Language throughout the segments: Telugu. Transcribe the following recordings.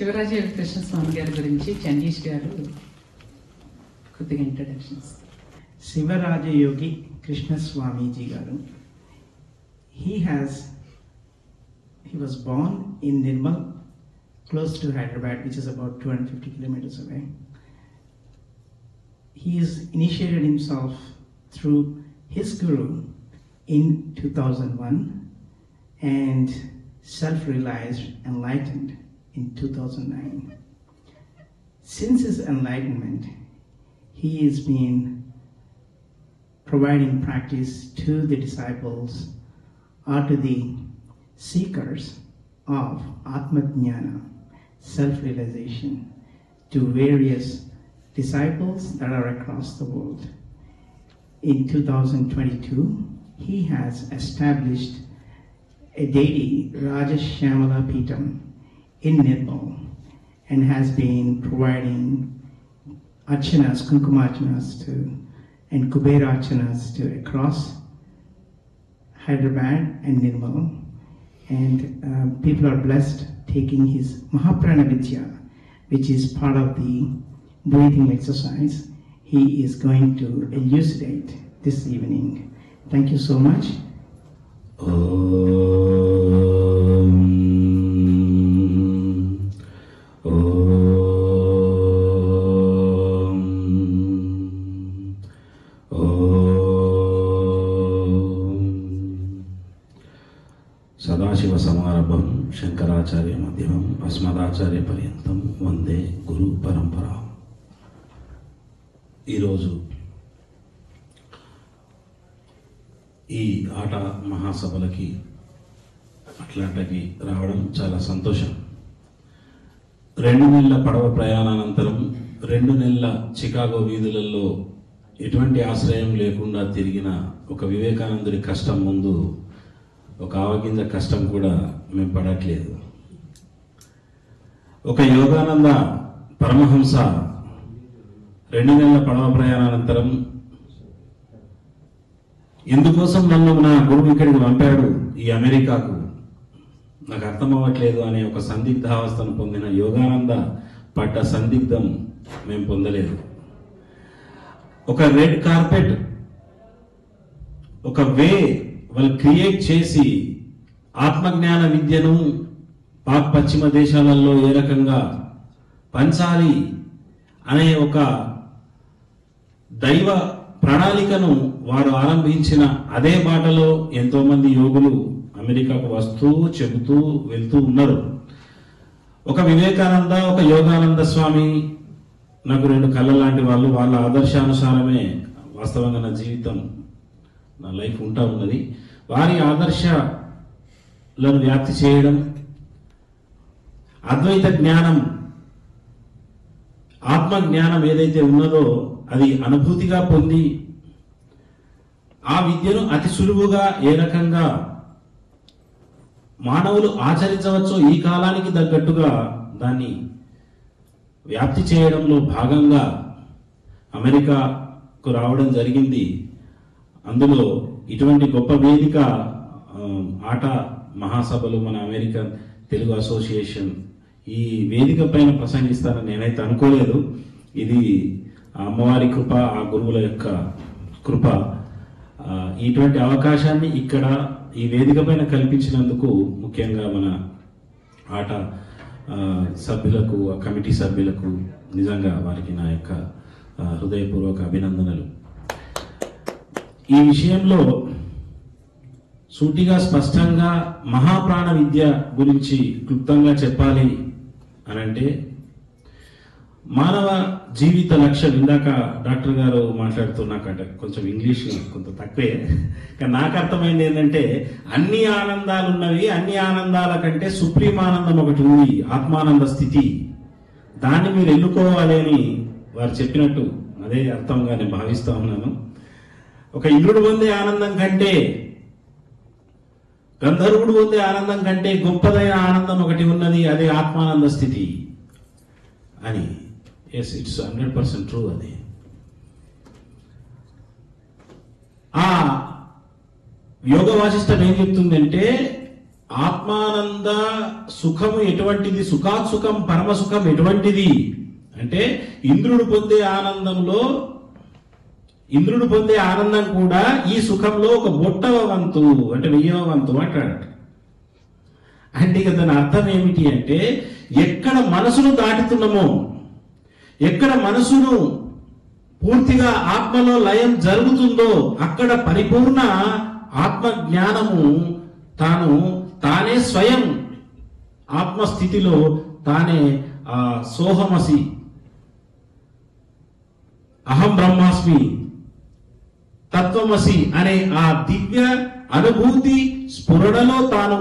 శివరాజయోగి కృష్ణస్వామి గారి గురించి చండీష్ గారు కొద్దిగా ఇంట్రడక్షన్స్. శివరాజయోగి కృష్ణ స్వామీజీ గారు, he was born in Nirmal, close to Hyderabad, which is about 250 kilometers away. He has initiated himself through his guru in 2001 and self-realized, enlightened in 2009. Since his enlightenment, he has been providing practice to the disciples or to the seekers of Atma Jnana, self-realization, to various disciples that are across the world. In 2022, he has established a deity, Rajashyamala Peetham, in Nirmal, and has been providing archanas, kumkumarchanas and kubera archanas to across Hyderabad and Nirmal, and people are blessed taking his Mahaprana Vidya, which is part of the breathing exercise. He is going to elucidate this evening. Thank you so much. Sadashiva సమారంభం Shankaracharya మధ్యమం అస్మదాచార్య పర్యంతం వందే గురు పరంపర. ఈరోజు ఈ ఆట మహాసభలకి అట్లాంటికి రావడం చాలా సంతోషం. 2 నెలల పడవ ప్రయాణానంతరం 2 నెలల చికాగో వీధులలో ఎటువంటి ఆశ్రయం లేకుండా తిరిగిన ఒక వివేకానందుడి కష్టం ముందు ఒక ఆవగింజ కష్టం కూడా మేము పడట్లేదు. ఒక యోగానంద పరమహంస 2 నెలల పడవ ప్రయాణానంతరం ఎందుకోసం నన్ను నా గురువు ఇక్కడికి పంపాడు ఈ అమెరికాకు నాకు అర్థం అవ్వట్లేదు అనే ఒక సందిగ్ధావస్థను పొందిన యోగానంద పడ్డ సందిగ్ధం మేము పొందలేదు. ఒక రెడ్ కార్పెట్, ఒక వే వాళ్ళు క్రియేట్ చేసి ఆత్మజ్ఞాన విద్యను పాక్ పశ్చిమ దేశాలలో ఏ రకంగా పంచాలి అనే ఒక దైవ ప్రణాళికను వారు ఆరంభించిన అదే బాటలో ఎంతో మంది యోగులు అమెరికాకు వస్తూ చెబుతూ వెళ్తూ ఉన్నారు. ఒక వివేకానంద, ఒక యోగానంద స్వామి నాకు 2 కళ్ళ లాంటి వాళ్ళు. వాళ్ళ ఆదర్శానుసారమే వాస్తవంగా నా జీవితం, నా లైఫ్ ఉంటా ఉన్నది. వారి ఆదర్శాలను వ్యాప్తి చేయడం, అద్వైత జ్ఞానం, ఆత్మ జ్ఞానం ఏదైతే ఉన్నదో అది అనుభూతిగా పొంది ఆ విద్యను అతి సులువుగా ఏ రకంగా మానవులు ఆచరించవచ్చో ఈ కాలానికి తగ్గట్టుగా దాన్ని వ్యాప్తి చేయడంలో భాగంగా అమెరికాకు రావడం జరిగింది. అందులో ఇటువంటి గొప్ప వేదిక ఆట మహాసభలు, మన అమెరికన్ తెలుగు అసోసియేషన్ ఈ వేదిక పైన ప్రసంగిస్తానని నేనైతే అనుకోలేదు. ఇది అమ్మవారి కృప, ఆ గురువుల యొక్క కృప. ఇటువంటి అవకాశాన్ని ఇక్కడ ఈ వేదిక పైన కల్పించినందుకు ముఖ్యంగా మన ఆట సభ్యులకు, కమిటీ సభ్యులకు నిజంగా వారికి నా యొక్క హృదయపూర్వక అభినందనలు. ఈ విషయంలో సూటిగా స్పష్టంగా మహాప్రాణ విద్య గురించి క్లుప్తంగా చెప్పాలి అనంటే, మానవ జీవిత లక్ష్యం, ఇందాక డాక్టర్ గారు మాట్లాడుతున్నాకంటే కొంచెం ఇంగ్లీష్ కొంత తక్కువే, కానీ నాకు అర్థమైంది ఏంటంటే అన్ని ఆనందాలు ఉన్నవి, అన్ని ఆనందాల కంటే సుప్రీం ఆనందం ఒకటి ఉంది, ఆత్మానంద స్థితి. దాన్ని మీరు ఎన్నుకోవాలి అని వారు చెప్పినట్టు అదే అర్థంగా నేను భావిస్తా ఉన్నాను. ఒక ఇంద్రుడు పొందే ఆనందం కంటే, గంధర్వుడు పొందే ఆనందం కంటే గొప్పదైన ఆనందం ఒకటి ఉన్నది, అదే ఆత్మానంద స్థితి అని. Yes, it's 100% true. అది ఆ యోగ వాసిష్టం ఏం చెప్తుందంటే, ఆత్మానంద సుఖము ఎటువంటిది, సుఖాత్సుఖం పరమసుఖం ఎటువంటిది అంటే ఇంద్రుడు పొందే ఆనందం కూడా ఈ సుఖంలో ఒక 1/8 వంతు అంటే 1000వ వంతు అంటాడు. అంటే ఇక దాని అర్థం ఏమిటి అంటే ఎక్కడ మనసును దాటుతున్నామో, ఎక్కడ మనసును పూర్తిగా ఆత్మలో లయం జరుగుతుందో అక్కడ పరిపూర్ణ ఆత్మ జ్ఞానము తానే స్వయం ఆత్మస్థితిలో తానే సోహమసి అహం బ్రహ్మాస్మి తత్వమసి అనే ఆ దివ్య అనుభూతి స్ఫురణలో తాను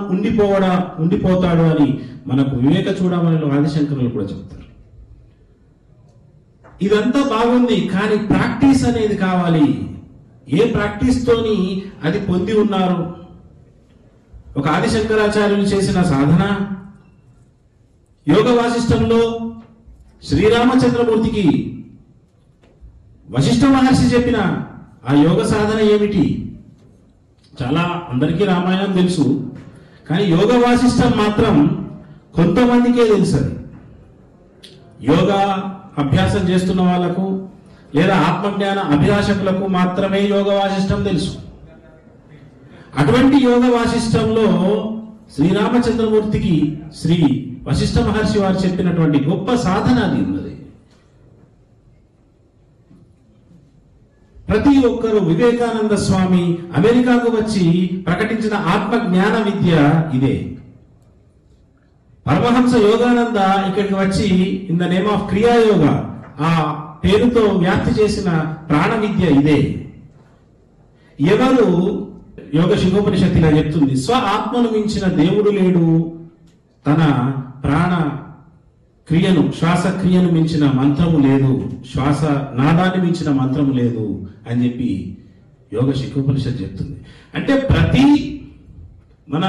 ఉండిపోతాడు అని మనకు వివేక చూడమని ఆదిశంకరులు కూడా చెప్తారు. ఇదంతా బాగుంది, కానీ ప్రాక్టీస్ అనేది కావాలి. ఏ ప్రాక్టీస్ తోని అది పొంది ఉన్నారు? ఒక ఆదిశంకరాచార్యులు చేసిన సాధన, యోగ వాసిష్టంలో శ్రీరామచంద్రమూర్తికి వశిష్ఠ మహర్షి చెప్పిన ఆ యోగ సాధన ఏమిటి? చాలా అందరికీ రామాయణం తెలుసు, కానీ యోగ వాసిష్టం మాత్రం కొంతమందికే తెలుసు. యోగా అభ్యాసం చేస్తున్న వాళ్లకు లేదా ఆత్మజ్ఞాన అభిలాషకులకు మాత్రమే యోగ వాసిష్టం తెలుసు. అటువంటి యోగ వాసిష్టంలో శ్రీరామచంద్రమూర్తికి శ్రీ వశిష్ఠ మహర్షి వారు చెప్పినటువంటి గొప్ప సాధన అది ఉన్నది. ప్రతి ఒక్కరూ వివేకానంద స్వామి అమెరికాకు వచ్చి ప్రకటించిన ఆత్మ జ్ఞాన విద్య ఇదే. పరమహంస యోగానంద ఇక్కడికి వచ్చి in the name of Kriya Yoga ఆ పేరుతో వ్యాప్తి చేసిన ప్రాణ విద్య ఇదే. ఎవరు యోగ శిఖోపనిషత్తు ఇలా చెప్తుంది, స్వ ఆత్మను మించిన దేవుడు లేడు, తన ప్రాణ క్రియను శ్వాసక్రియను మించిన మంత్రము లేదు, శ్వాస నాదాన్ని మించిన మంత్రము లేదు అని చెప్పి యోగ శిఖోపనిషత్తు చెప్తుంది. అంటే ప్రతి మన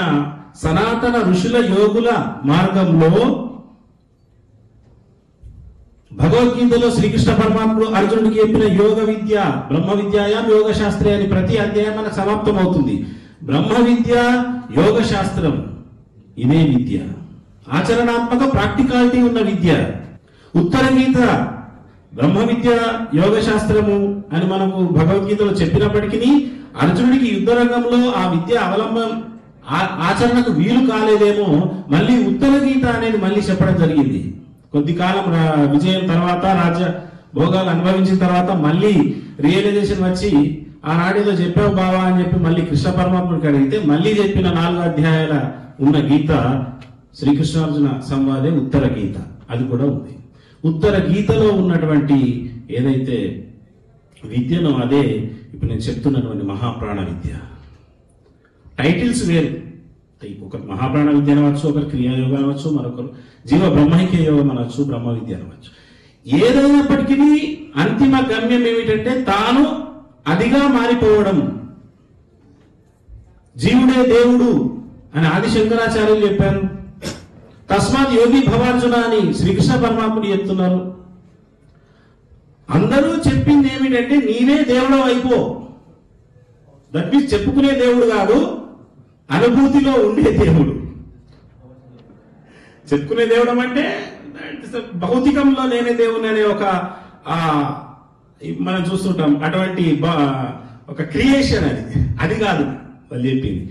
సనాతన ఋషుల యోగుల మార్గంలో భగవద్గీతలో శ్రీకృష్ణ పరమాత్ముడు అర్జునుడికి చెప్పిన యోగ విద్య బ్రహ్మ విద్యాయాం యోగ శాస్త్రే అని ప్రతి అధ్యాయం మనకు సమాప్తం అవుతుంది. బ్రహ్మ విద్య యోగ శాస్త్రం ఇదే విద్య, ఆచరణాత్మక ప్రాక్టికాలిటీ ఉన్న విద్య. ఉత్తర గీత బ్రహ్మ విద్య యోగ శాస్త్రము అని మనకు భగవద్గీతలో చెప్పినప్పటికీ అర్జునుడికి యుద్ధ రంగంలో ఆ విద్య అవలంబం ఆచరణకు వీలు కాలేదేమో మళ్ళీ ఉత్తర గీత అనేది మళ్ళీ చెప్పడం జరిగింది. కొద్ది కాలం విజయం తర్వాత రాజ్య భోగాలు అనుభవించిన తర్వాత మళ్ళీ రియలైజేషన్ వచ్చి ఆనాడేదో చెప్పావు బావా అని చెప్పి మళ్ళీ కృష్ణ పరమాత్ముడికి అడిగితే మళ్ళీ చెప్పిన 4 అధ్యాయాల ఉన్న గీత శ్రీకృష్ణార్జున సంవాదే ఉత్తర గీత, అది కూడా ఉంది. ఉత్తర గీతలో ఉన్నటువంటి ఏదైతే విద్యనో అదే ఇప్పుడు నేను చెప్తున్నటువంటి మహాప్రాణ విద్య. టైటిల్స్ వేరు, ఒకరు మహాప్రాణ విద్య అనవచ్చు, ఒకరు క్రియాయోగం అనవచ్చు, మరొకరు జీవ బ్రహ్మైక్య యోగం అనవచ్చు, బ్రహ్మ విద్య అనవచ్చు. ఏదైనప్పటికీ అంతిమ గమ్యం ఏమిటంటే తాను అదిగా మారిపోవడం. జీవుడే దేవుడు అని ఆదిశంకరాచార్యులు చెప్పారు. తస్మాత్ యోగి భవార్జున అని శ్రీకృష్ణ పరమాత్ముడు చెప్తున్నారు. అందరూ చెప్పింది ఏమిటంటే నీవే దేవుడు అయిపో. దట్ మీన్స్ చెప్పుకునే దేవుడు కాదు, అనుభూతిలో ఉండే దేవుడు. చెప్పుకునే దేవుడు అంటే భౌతికంలో నేనే దేవుని అనే ఒక మనం చూస్తుంటాం, అటువంటి ఒక క్రియేషన్ అది కాదు వాళ్ళు చెప్పింది.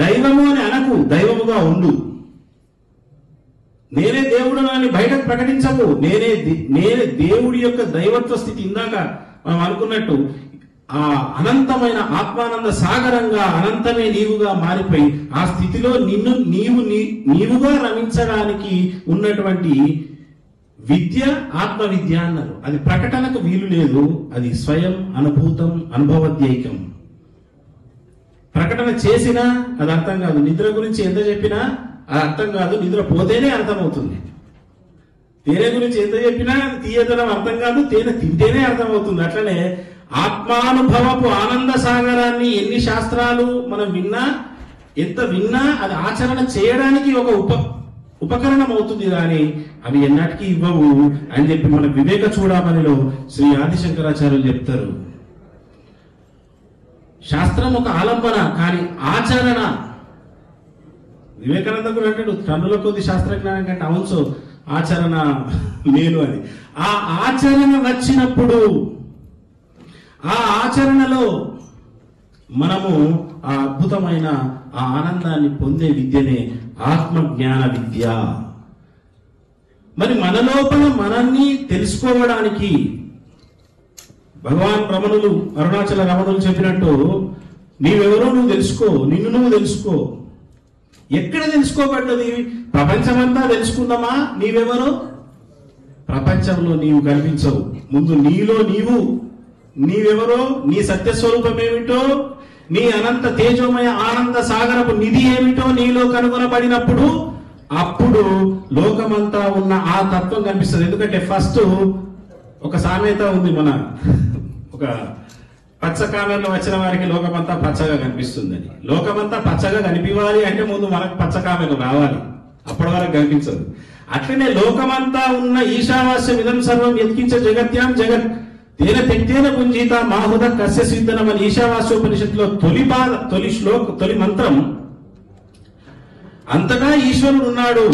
దైవము అని అనకు, దైవముగా ఉండు. నేనే దేవుడు అని బయటకు ప్రకటించకు. నేనే దేవుడి యొక్క దైవత్వ స్థితి. ఇందాక మనం అనుకున్నట్టు ఆ అనంతమైన ఆత్మానంద సాగరంగా అనంతమే నీవుగా మారిపోయి ఆ స్థితిలో నీవుగా రమించడానికి ఉన్నటువంటి విద్య ఆత్మ విద్య అన్నారు. అది ప్రకటనకు వీలు లేదు, అది స్వయం అనుభూతం అనుభవద్యైకం. ప్రకటన చేసినా అది అర్థం కాదు. నిద్ర గురించి ఎంత చెప్పినా అది అర్థం కాదు, నిద్ర పోతేనే అర్థమవుతుంది. తేనె గురించి ఎంత చెప్పినా తీయదనం అర్థం కాదు, తేనె తింటేనే అర్థమవుతుంది. అట్లనే ఆత్మానుభవపు ఆనంద సాగరాన్ని ఎన్ని శాస్త్రాలు మనం విన్నా, ఎంత విన్నా అది ఆచరణ చేయడానికి ఒక ఉపకరణం అవుతుంది కానీ అవి ఎన్నటికీ ఇవ్వవు అని చెప్పి మన వివేక చూడమనిలో శ్రీ ఆదిశంకరాచార్యులు చెప్తారు. శాస్త్రం ఒక ఆలంబన, కానీ ఆచరణ వివేకానంద కూడా అంటాడు, టన్నుల కొద్ది శాస్త్రజ్ఞానం కంటే అవును ఆచరణ మేలు అని. ఆ ఆచరణ వచ్చినప్పుడు ఆ ఆచరణలో మనము ఆ అద్భుతమైన ఆ ఆనందాన్ని పొందే విద్యనే ఆత్మజ్ఞాన విద్య. మరి మన లోపల మనల్ని తెలుసుకోవడానికి భగవాన్ రమణులు, అరుణాచల రమణులు చెప్పినట్టు నీవెవరో నువ్వు తెలుసుకో, నిన్ను నువ్వు తెలుసుకో. ఎక్కడ తెలుసుకోబడ్డది? ప్రపంచమంతా తెలుసుకుందామా? నీవెవరో ప్రపంచంలో నీవు కనిపించవు. ముందు నీలో నీవెవరో, నీ సత్యస్వరూపం ఏమిటో, నీ అనంత తేజోమయ ఆనంద సాగరపు నిధి ఏమిటో నీలో కనుగొనబడినప్పుడు అప్పుడు లోకమంతా ఉన్న ఆ తత్వం కనిపిస్తుంది. ఎందుకంటే ఫస్ట్ ఒక సామెత ఉంది, మన ఒక పచ్చ కామెర్లో వచ్చిన వారికి లోకమంతా పచ్చగా కనిపిస్తుందని. లోకమంతా పచ్చగా కనిపించాలి అంటే ముందు మనకు పచ్చ కామెర్లు రావాలి, అప్పటి వరకు కనిపించదు. అట్లనే లోకమంతా ఉన్న ఈశావాస్యం ఇదం సర్వం ఎత్కించే జగత్యాం జగత్ తేన తెక్తేన పుంజీత మాహుద కస్య సిద్ధనం అని ఈశావాస్యోపనిషత్తులో తొలి మంత్రం. అంతటా ఈశ్వరుడు ఉన్నాడు,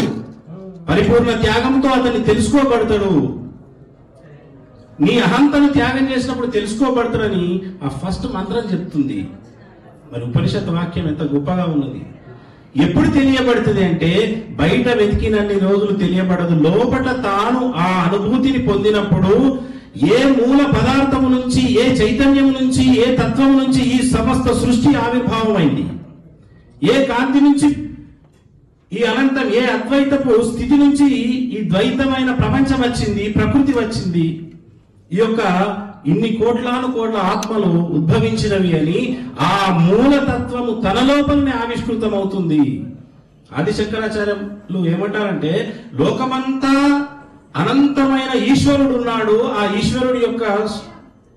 పరిపూర్ణ త్యాగంతో అతన్ని తెలుసుకోబడతాడు. నీ అహంతను త్యాగం చేసినప్పుడు తెలుసుకోబడతాడని ఆ ఫస్ట్ మంత్రం చెప్తుంది. మరి ఉపనిషత్ వాక్యం ఎంత గొప్పగా ఉన్నది. ఎప్పుడు తెలియబడుతుంది అంటే బయట వెతికినన్ని రోజులు తెలియబడదు. లోపల తాను ఆ అనుభూతిని పొందినప్పుడు ఏ మూల పదార్థము నుంచి, ఏ చైతన్యం నుంచి, ఏ తత్వం నుంచి ఈ సమస్త సృష్టి ఆవిర్భావమైంది, ఏ కాంతి నుంచి ఈ అనంతం, ఏ అద్వైతపు స్థితి నుంచి ఈ ద్వైతమైన ప్రపంచం వచ్చింది, ప్రకృతి వచ్చింది, ఈ యొక్క ఇన్ని కోట్లాను కోట్ల ఆత్మలు ఉద్భవించినవి అని ఆ మూలతత్వము తన లోపలనే ఆవిష్కృతం అవుతుంది. ఆది శంకరాచార్యులు ఏమంటారంటే లోకమంతా అనంతమైన ఈశ్వరుడు ఉన్నాడు, ఆ ఈశ్వరుడు యొక్క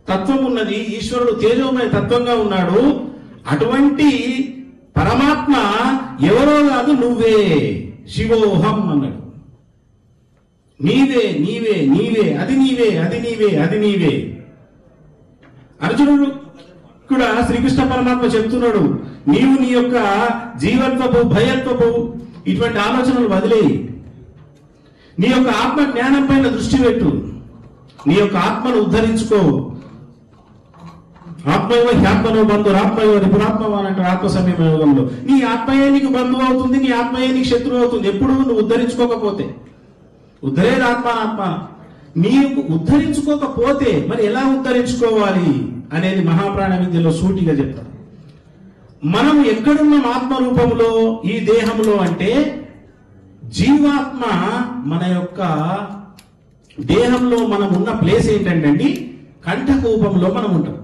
తత్వం ఉన్నది, ఈశ్వరుడు తేజోమయ తత్వంగా ఉన్నాడు. అటువంటి పరమాత్మ ఎవరో కాదు, నువ్వే శివోహం అన్నాడు. నీవే నీవే నీవే, అది నీవే, అది నీవే, అది నీవే. అర్జునుడు కూడా శ్రీకృష్ణ పరమాత్మ చెప్తున్నాడు, నీవు నీ యొక్క జీవత్వపు, భయత్వపు ఇటువంటి ఆలోచనలు వదిలేయి, నీ యొక్క ఆత్మ జ్ఞానం పైన దృష్టి పెట్టు, నీ యొక్క ఆత్మను ఉద్ధరించుకో. ఆత్మయో హ్యాత్మనో బంధు ఆత్మయో రిపురాత్మవాన్ అంటారు ఆత్మ సమయం యోగంలో. నీ ఆత్మయే నీకు బంధువు అవుతుంది, నీ ఆత్మయే నీకు శత్రువు అవుతుంది ఎప్పుడు నువ్వు ఉద్ధరించుకోకపోతే. ఉద్ధరేది ఆత్మ. నీకు ఉద్ధరించుకోకపోతే మరి ఎలా ఉద్ధరించుకోవాలి అనేది మహాప్రాణ విద్యలో సూటిగా చెప్తారు. మనం ఎక్కడున్నాం ఆత్మ రూపంలో, ఈ దేహంలో అంటే జీవాత్మ మన యొక్క దేహంలో మనం ఉన్న ప్లేస్ ఏంటంటే కంఠకూపంలో మనం ఉంటాం.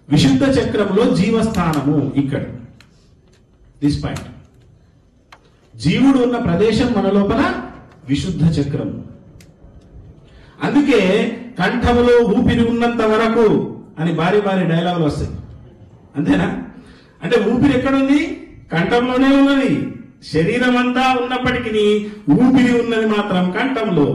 విశుద్ధ చక్రంలో జీవస్థానము ఇక్కడ, దిస్ పాయింట్. జీవుడు ఉన్న ప్రదేశం మన లోపల విశుద్ధ చక్రం. అందుకే కంఠములో ఊపిరి ఉన్నంత వరకు అని భారీ డైలాగులు వస్తాయి. అంతేనా? అంటే ఊపిరి ఎక్కడుంది? కంఠంలోనే ఉన్నది. శరీరం అంతా ఉన్నప్పటికీ ఊపిరి ఉన్నది మాత్రం కంఠంలో.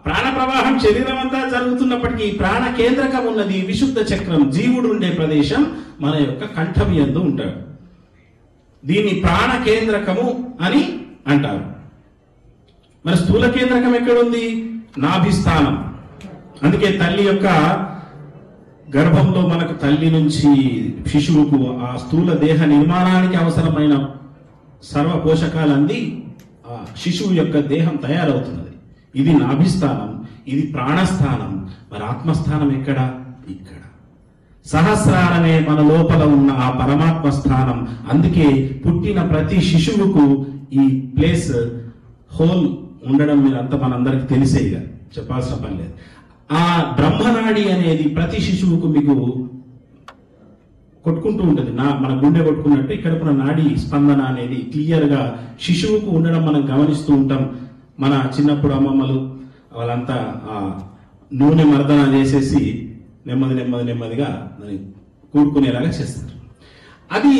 ప్రాణ ప్రవాహం శరీరం అంతా జరుగుతున్నప్పటికీ ప్రాణ కేంద్రకం ఉన్నది విశుద్ధ చక్రం. జీవుడు ఉండే ప్రదేశం మన యొక్క కంఠం యందు ఉంటాడు. దీన్ని ప్రాణ కేంద్రకము అని అంటారు. మరి స్థూల కేంద్రకం ఎక్కడుంది? నాభిస్థానం. అందుకే తల్లి యొక్క గర్భంలో మనకు తల్లి నుంచి శిశువుకు ఆ స్థూల దేహ నిర్మాణానికి అవసరమైన సర్వ పోషకాలు అంది ఆ శిశువు యొక్క దేహం తయారవుతున్నది. ఇది నాభిస్థానం, ఇది ప్రాణస్థానం. మరి ఆత్మస్థానం ఎక్కడ? ఇక్కడ. సహస్రారమే మన లోపల ఉన్న ఆ పరమాత్మ స్థానం. అందుకే పుట్టిన ప్రతి శిశువుకు ఈ ప్లేస్ హోల్ ఉండడం మీరంతా మనందరికి తెలిసేగా, చెప్పాల్సిన పని లేదు. ఆ బ్రహ్మనాడి అనేది ప్రతి శిశువుకు మీకు కొట్టుకుంటూ ఉంటుంది. మన గుండె కొట్టుకున్నట్టు ఇక్కడ ఉన్న నాడి స్పందన అనేది క్లియర్ గా శిశువుకు ఉండడం మనం గమనిస్తూ ఉంటాం. మన చిన్నప్పుడు అమ్మమ్మలు వాళ్ళంతా నూనె మర్దన చేసేసి నెమ్మదిగా దాన్ని కూడుకునేలాగా చేస్తారు. అది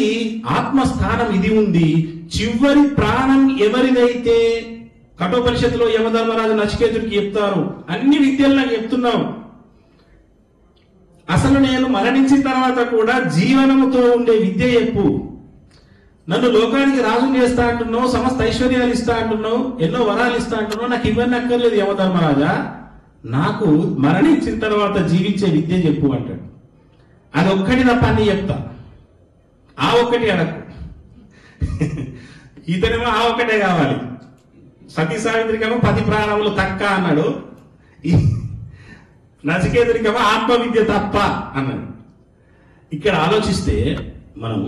ఆత్మస్థానం. ఇది ఉంది. చివరి ప్రాణం ఎవరిదైతే కఠోపనిషత్తులో యమధర్మరాజు నచికేతుడికి చెప్తారు, అన్ని విద్యలు నాకు చెప్తున్నావు, అసలు నేను మరణించిన తర్వాత కూడా జీవనముతో ఉండే విద్య చెప్పు, నన్ను లోకానికి రాజుని చేస్తా అంటున్నావు, సమస్త ఐశ్వర్యాలు ఇస్తా అంటున్నావు, ఎన్నో వరాలు ఇస్తా అంటున్నావు, నాకు ఇవన్నీ అక్కర్లేదు యమధర్మరాజా, నాకు మరణించిన తర్వాత జీవించే విద్య చెప్పు అంటాడు. అది ఒక్కటి తప్ప అన్ని చెప్తా, ఆ ఒక్కటి అడగకు. ఇతనేమో ఆ ఒక్కటే కావాలి. సతీ సావిత్రికేమో 10 ప్రాణములు తక్క అన్నాడు, నచికేతుడికేమో ఆత్మ విద్య తప్ప అన్నాడు. ఇక్కడ ఆలోచిస్తే మనం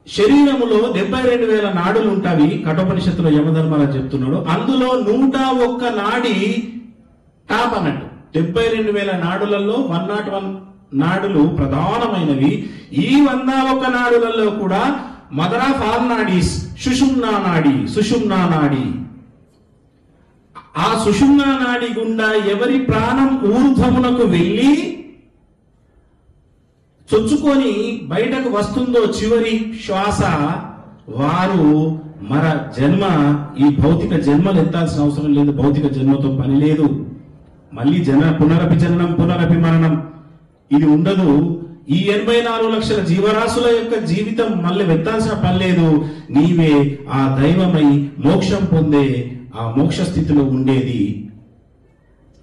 శరీరములో 72,000 నాడులు ఉంటాయి. కఠోపనిషత్తులో యమధర్మరాజు చెప్తున్నాడు. అందులో 101 నాడి టాప్ అన్నట్టు. 72,000 నాడులలో 101 నాడులు ప్రధానమైనవి. ఈ 101 నాడులలో కూడా మదర్ ఆఫ్ ఆల్ నాడీస్ సుషుమ్నా నాడి. ఆ సుషుమ్నా నాడి గుండా ఎవరి ప్రాణం ఊర్ధ్వమునకు వెళ్ళి చొచ్చుకొని బయటకు వస్తుందో చివరి శ్వాస, వారు మర జన్మ, ఈ భౌతిక జన్మలు ఎత్తాల్సిన అవసరం లేదు. భౌతిక జన్మతో పని లేదు. మళ్ళీ పునరపి జననం పునరపి మరణం ఇది ఉండదు. ఈ 84 లక్షల జీవరాశుల యొక్క జీవితం మళ్ళీ వెత్తాల్సిన పని లేదు. నీవే ఆ దైవమై మోక్షం పొందే ఆ మోక్ష స్థితిలో ఉండేది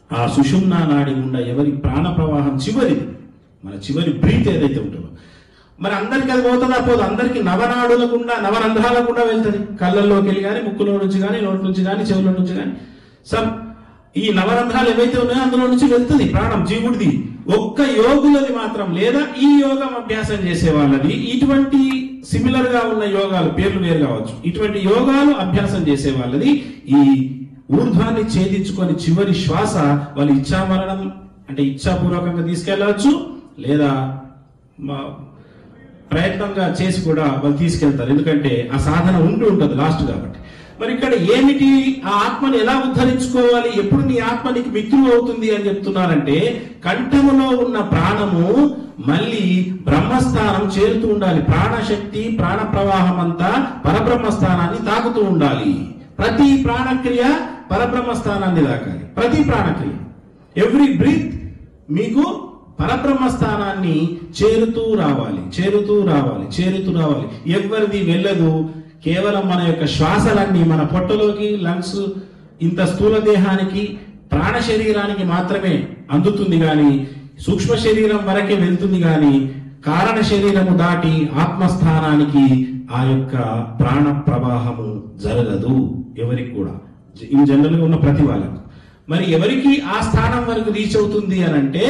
ఆ సుషుమ్నా నాడి గుండా ఎవరి ప్రాణ ప్రవాహం చివరిది, మన చివరి బ్రీత్ ఏదైతే ఉంటుందో. మరి అందరికి అది పోతుందా? పోదు. అందరికి నవనాడుల గుండా, నవరంధ్రాల గుండా వెళ్తుంది. కళ్ళల్లోకి వెళ్ళి కానీ, ముక్కులో నుంచి కానీ, నోటి నుంచి కానీ, చెవుల నుంచి కానీ, ఈ నవరంధ్రాలు ఏవైతే ఉన్నాయో అందులో నుంచి వెళ్తుంది ప్రాణం జీవుడిది. ఒక్క యోగులది మాత్రం, లేదా ఈ యోగం అభ్యాసం చేసే వాళ్ళది, ఇటువంటి సిమిలర్ గా ఉన్న యోగాలు, పేర్లు వేరు కావచ్చు, ఇటువంటి యోగాలు అభ్యాసం చేసే వాళ్ళది ఈ ఊర్ధ్వాన్ని ఛేదించుకొని చివరి శ్వాస వాళ్ళు ఇచ్ఛామరణం అంటే ఇచ్ఛాపూర్వకంగా తీసుకెళ్లవచ్చు, లేదా ప్రయత్నంగా చేసి కూడా వాళ్ళు తీసుకెళ్తారు. ఎందుకంటే ఆ సాధన ఉంటూ ఉంటుంది లాస్ట్ కాబట్టి. మరి ఇక్కడ ఏమిటి, ఆ ఆత్మని ఎలా ఉద్ధరించుకోవాలి, ఎప్పుడు నీ ఆత్మ నీకు మిత్రుడు అవుతుంది అని చెప్తున్నారంటే, కంఠములో ఉన్న ప్రాణము మళ్ళీ బ్రహ్మస్థానం చేరుతూ ఉండాలి. ప్రాణశక్తి, ప్రాణ ప్రవాహం అంతా పరబ్రహ్మస్థానాన్ని తాకుతూ ఉండాలి. ప్రతి ప్రాణక్రియ పరబ్రహ్మస్థానాన్ని తాకాలి. ప్రతి ప్రాణక్రియ, ఎవ్రీ బ్రీత్ మీకు పరబ్రహ్మస్థానాన్ని చేరుతూ రావాలి. ఎవరిది వెళ్ళదు. కేవలం మన యొక్క శ్వాసలన్నీ మన పొట్టలోకి, లంగ్స్, ఇంత స్థూల దేహానికి, ప్రాణ శరీరానికి మాత్రమే అందుతుంది గాని, సూక్ష్మ శరీరం వరకే వెళ్తుంది గాని, కారణ శరీరము దాటి ఆత్మస్థానానికి ఆ యొక్క ప్రాణ ప్రవాహము జరగదు ఎవరికి కూడా, ఇన్ జనరల్ గా ఉన్న ప్రతి వాళ్ళకు. మరి ఎవరికి ఆ స్థానం వరకు రీచ్ అవుతుంది అని అంటే,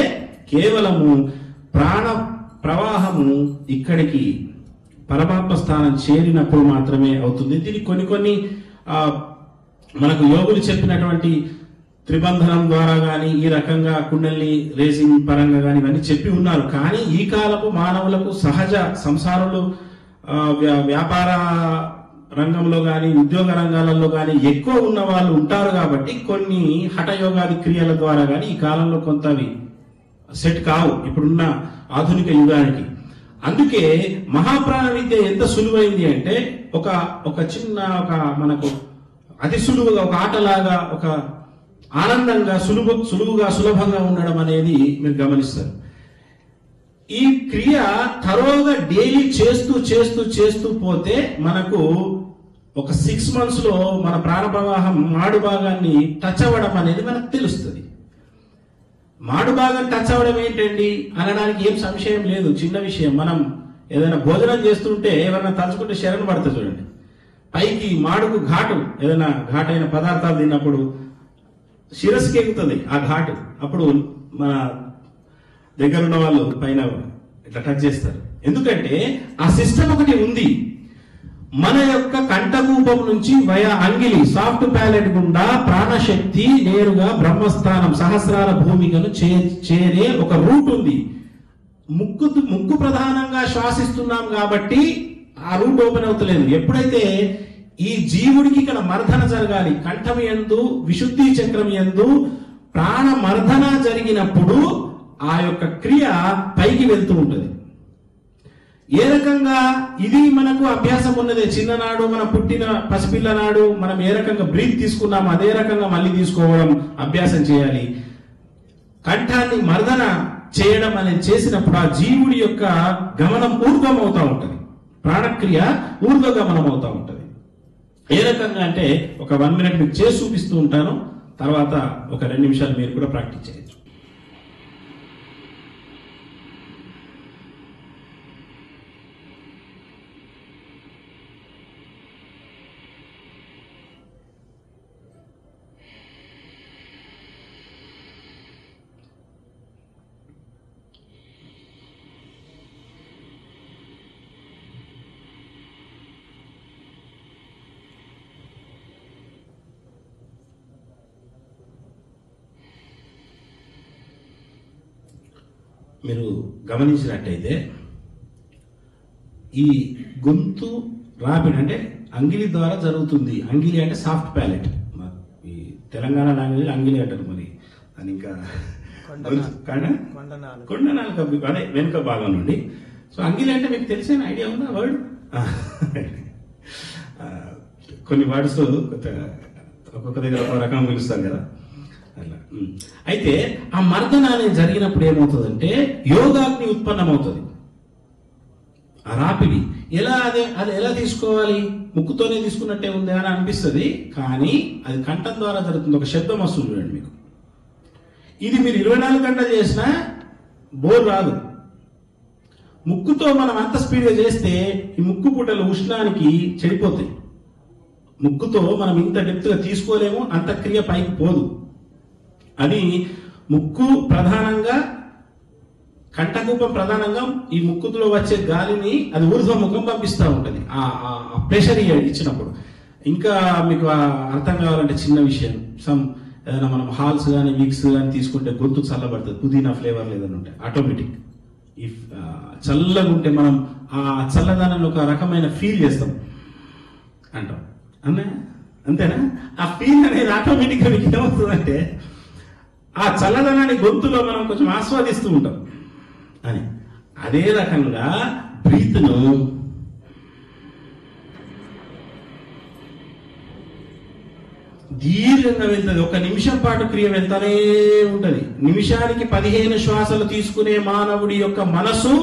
కేవలము ప్రాణ ప్రవాహము ఇక్కడికి పరమాత్మ స్థానం చేరినప్పుడు మాత్రమే అవుతుంది. దీనికి కొన్ని మనకు యోగులు చెప్పినటువంటి త్రిబంధనం ద్వారా కానీ, ఈ రకంగా కుండల్ని రేసింగ్ పరంగా కానీ ఇవన్నీ చెప్పి ఉన్నారు. కానీ ఈ కాలపు మానవులకు సహజ సంసారులు వ్యాపార రంగంలో కానీ, ఉద్యోగ రంగాలలో కానీ ఎక్కువ ఉన్న వాళ్ళు ఉంటారు కాబట్టి కొన్ని హఠయోగాది క్రియల ద్వారా కానీ ఈ కాలంలో కొంతవి సెట్ కావు ఇప్పుడున్న ఆధునిక యుగానికి. అందుకే మహాప్రాణ విద్య ఎంత సులువైంది అంటే, ఒక చిన్న మనకు అతి సులువుగా ఒక ఆటలాగా, ఒక ఆనందంగా, సులువుగా సులభంగా ఉండడం అనేది మీరు గమనిస్తారు. ఈ క్రియ తరోగా డైలీ చేస్తూ పోతే మనకు ఒక 6 months లో మన ప్రాణ ప్రవాహం మాడు భాగాన్ని టచ్ అవ్వడం అనేది మనకు తెలుస్తుంది. మాడు భాగం టచ్ అవ్వడం ఏంటండి అనడానికి ఏం సంశయం లేదు, చిన్న విషయం. మనం ఏదైనా భోజనం చేస్తుంటే ఎవరైనా తలుచుకుంటే శరణ పడుతుంది చూడండి, పైకి మాడుకు ఘాటు, ఏదైనా ఘాటైన పదార్థాలు తిన్నప్పుడు శిరస్సుకి ఎక్కుతుంది ఆ ఘాటు. అప్పుడు మన దగ్గర ఉన్న వాళ్ళు పైన ఇట్లా టచ్ చేస్తారు. ఎందుకంటే ఆ సిస్టమ్ ఒకటి ఉంది. మన యొక్క కంఠకూపం నుంచి వయా అంగిలి, సాఫ్ట్ ప్యాలెట్ గుండా ప్రాణశక్తి నేరుగా బ్రహ్మస్థానం, సహస్రాల భూమికను చేరే ఒక రూట్ ఉంది. ముక్కు ప్రధానంగా శ్వాసిస్తున్నాం కాబట్టి ఆ రూట్ ఓపెన్ అవుతలేదు. ఎప్పుడైతే ఈ జీవుడికి ఇక్కడ మర్దన జరగాలి, కంఠం యందు, విశుద్ధి చక్రం యందు ప్రాణ మర్దన జరిగినప్పుడు ఆ యొక్క క్రియ పైకి వెళ్తూ ఉంటుంది. ఏ రకంగా ఇది మనకు అభ్యాసం ఉన్నదే. చిన్ననాడు మనం పుట్టిన పసిపిల్ల నాడు మనం ఏ రకంగా బ్రీత్ తీసుకున్నామో అదే రకంగా మళ్ళీ తీసుకోవడం అభ్యాసం చేయాలి. కంఠాన్ని మర్దన చేయడం అనేది చేసినప్పుడు ఆ జీవుడి యొక్క గమనం ఊర్ధ్వం అవుతా ఉంటుంది. ప్రాణక్రియ ఊర్ధ్వగమనం అవుతూ ఉంటుంది. ఏ రకంగా అంటే ఒక 1 minute మీకు చేసి చూపిస్తూ ఉంటాను, తర్వాత ఒక 2 నిమిషాలు మీరు కూడా ప్రాక్టీస్ చేయొచ్చు. మీరు గమనించినట్టయితే ఈ గొంతు రాపిడ్ అంటే అంగిలి ద్వారా జరుగుతుంది. అంగిలి అంటే సాఫ్ట్ ప్యాలెట్, ఈ తెలంగాణ లాంగ్వేజ్ అంగిలి అంటారు. మరి అని ఇంకా కొండ నాలుక అదే వెనుక భాగం నుండి. సో అంగిలి అంటే మీకు తెలిసిన ఐడియా ఉందా వర్డ్? కొన్ని వర్డ్స్ ఒక్కొక్క దగ్గర ఒక రకం పిలుస్తారు కదా అలా. అయితే ఆ మర్దన అనేది జరిగినప్పుడు ఏమవుతుందంటే యోగాగ్ని ఉత్పన్నమవుతుంది. ఆ రాపిడి అది ఎలా తీసుకోవాలి? ముక్కుతోనే తీసుకున్నట్టే ఉంది అని అనిపిస్తుంది, కానీ అది కంఠం ద్వారా జరుగుతుంది. ఒక శబ్దం వస్తుంది చూడండి మీకు. ఇది మీరు 24 గంటలు చేసినా బోర్ రాదు. ముక్కుతో మనం అంత స్పీడ్గా చేస్తే ఈ ముక్కు పుటలు ఉష్ణానికి చెడిపోతాయి. ముక్కుతో మనం ఇంత డెప్త్గా తీసుకోలేము, అంత క్రియ పైకి పోదు. అది ముక్కు ప్రధానంగా, కంఠకూపం ప్రధానంగా ఈ ముక్కులో వచ్చే గాలిని అది ఊర్ధ్వముఖం పంపిస్తూ ఉంటుంది ఆ ప్రెషర్ ఇచ్చినప్పుడు. ఇంకా మీకు అర్థం కావాలంటే చిన్న విషయం, ఏదైనా మనం హాల్స్ కానీ విక్స్ కానీ తీసుకుంటే గొంతు చల్లబడుతుంది. పుదీనా ఫ్లేవర్ లేదని ఉంటే ఆటోమేటిక్ ఈ చల్లగా ఉంటే మనం ఆ చల్లదనాన్ని ఒక రకమైన ఫీల్ చేస్తాం అంటాం. అంతేనా? ఆ ఫీల్ అనేది ఆటోమేటిక్గా మీకు ఏమవుతుందంటే ఆ చల్లదనాన్ని గొంతులో మనం కొంచెం ఆస్వాదిస్తూ ఉంటాం అని. అదే రకంగా బ్రీత్ను దీర్ఘంగా వెళ్తుంది. 1 నిమిషం పాటు క్రియ వెళ్తానే ఉంటది. నిమిషానికి 15 శ్వాసలు తీసుకునే మానవుడి యొక్క మనసు,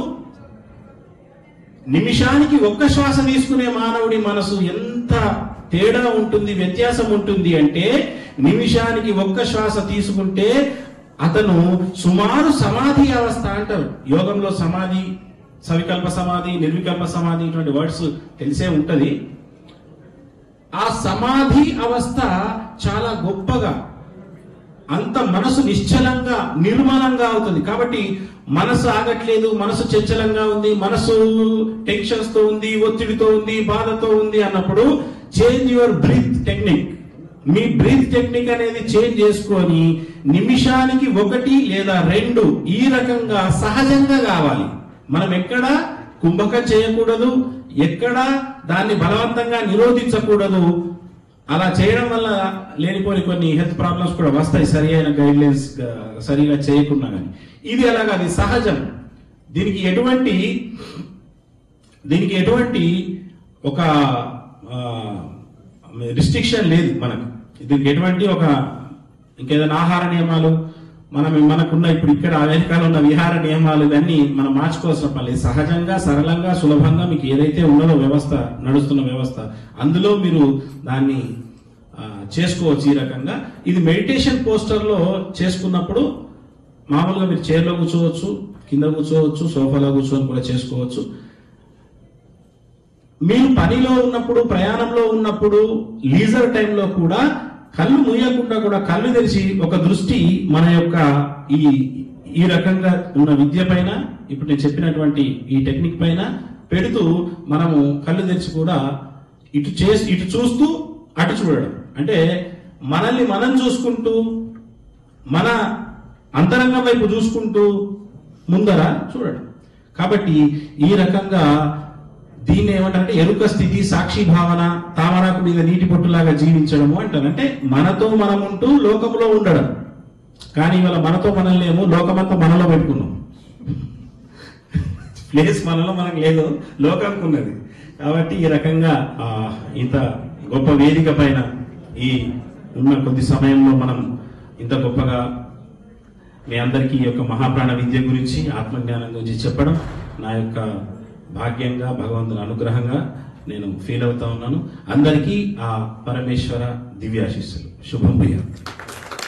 నిమిషానికి 1 శ్వాస తీసుకునే మానవుడి మనసు ఎంత తేడా ఉంటుంది, వ్యత్యాసం ఉంటుంది అంటే, నిమిషానికి 1 శ్వాస తీసుకుంటే అతను సుమారు సమాధి అవస్థ అంటారు. యోగంలో సమాధి, సవికల్ప సమాధి, నిర్వికల్ప సమాధి ఇటువంటి వర్డ్స్ తెలిసే ఉంటది. ఆ సమాధి అవస్థ చాలా గొప్పగా, అంత మనసు నిశ్చలంగా నిర్మలంగా అవుతుంది. కాబట్టి మనసు ఆగట్లేదు, మనసు చంచలంగా ఉంది, మనసు టెన్షన్స్ తో ఉంది, ఒత్తిడితో ఉంది, బాధతో ఉంది అన్నప్పుడు చేంజ్ యువర్ బ్రీత్ టెక్నిక్. మీ బ్రీత్ టెక్నిక్ అనేది చేంజ్ చేసుకొని నిమిషానికి 1 లేదా 2 ఈ రకంగా సహజంగా కావాలి. మనం ఎక్కడ కుంభకం చేయకూడదు, ఎక్కడ దాన్ని బలవంతంగా నిరోధించకూడదు. అలా చేయడం వల్ల లేనిపోని కొన్ని హెల్త్ ప్రాబ్లమ్స్ కూడా వస్తాయి, సరి అయిన గైడ్ లైన్స్ సరిగా చేయకుండా. కానీ ఇది అలాగా, అది సహజం. దీనికి ఎటువంటి ఒక రిస్ట్రిక్షన్ లేదు మనకు. దీనికి ఎటువంటి ఒక ఇంకేదైనా ఆహార నియమాలు మనకున్న ఇప్పుడు ఇక్కడ అమెరికాలో ఉన్న విహార నియమాలు ఇవన్నీ మనం మార్చుకోవాల్సిన పని. సహజంగా, సరళంగా, సులభంగా మీకు ఏదైతే ఉన్నదో వ్యవస్థ, నడుస్తున్న వ్యవస్థ, అందులో మీరు దాన్ని చేసుకోవచ్చు. ఈ రకంగా ఇది మెడిటేషన్ పోస్టర్లో చేసుకున్నప్పుడు మామూలుగా మీరు చైర్లో కూర్చోవచ్చు, కింద కూర్చోవచ్చు, సోఫాలో కూర్చొని కూడా చేసుకోవచ్చు. మీరు పనిలో ఉన్నప్పుడు, ప్రయాణంలో ఉన్నప్పుడు, లీజర్ టైంలో కూడా కళ్ళు మూయకుండా కూడా కళ్ళు తెరిచి ఒక దృష్టి మన యొక్క ఈ రకంగా ఉన్న విద్య పైన, ఇప్పుడు నేను చెప్పినటువంటి ఈ టెక్నిక్ పైన పెడుతూ మనము కళ్ళు తెరిచి కూడా ఇటు చూస్తూ అటు చూడడం. అంటే మనల్ని మనం చూసుకుంటూ, మన అంతరంగం వైపు చూసుకుంటూ ముందర చూడడం. కాబట్టి ఈ రకంగా దీన్ని ఏమంటారంటే ఎరుక స్థితి, సాక్షి భావన, తామరాకు మీద నీటి పొట్టులాగా జీవించడము అంటారు. అంటే మనతో మనం ఉంటూ లోకంలో ఉండడం. కానీ ఇవాళ మనతో మనల్ని ఏమో లోకమంతా మనలో పెట్టుకున్నాం. ప్లేస్ మనలో మనకు లేదు, లోకంకు ఉన్నది. కాబట్టి ఈ రకంగా ఇంత గొప్ప వేదిక పైన ఈ ఉన్న కొద్ది సమయంలో మనం ఇంత గొప్పగా మీ అందరికీ ఈ యొక్క మహాప్రాణ విద్య గురించి, ఆత్మజ్ఞానం గురించి చెప్పడం నా యొక్క భాగ్యంగా, భగవంతుని అనుగ్రహంగా నేను ఫీల్ అవుతా ఉన్నాను. అందరికీ ఆ పరమేశ్వర దివ్యాశీస్సులు. శుభం భూయాత్.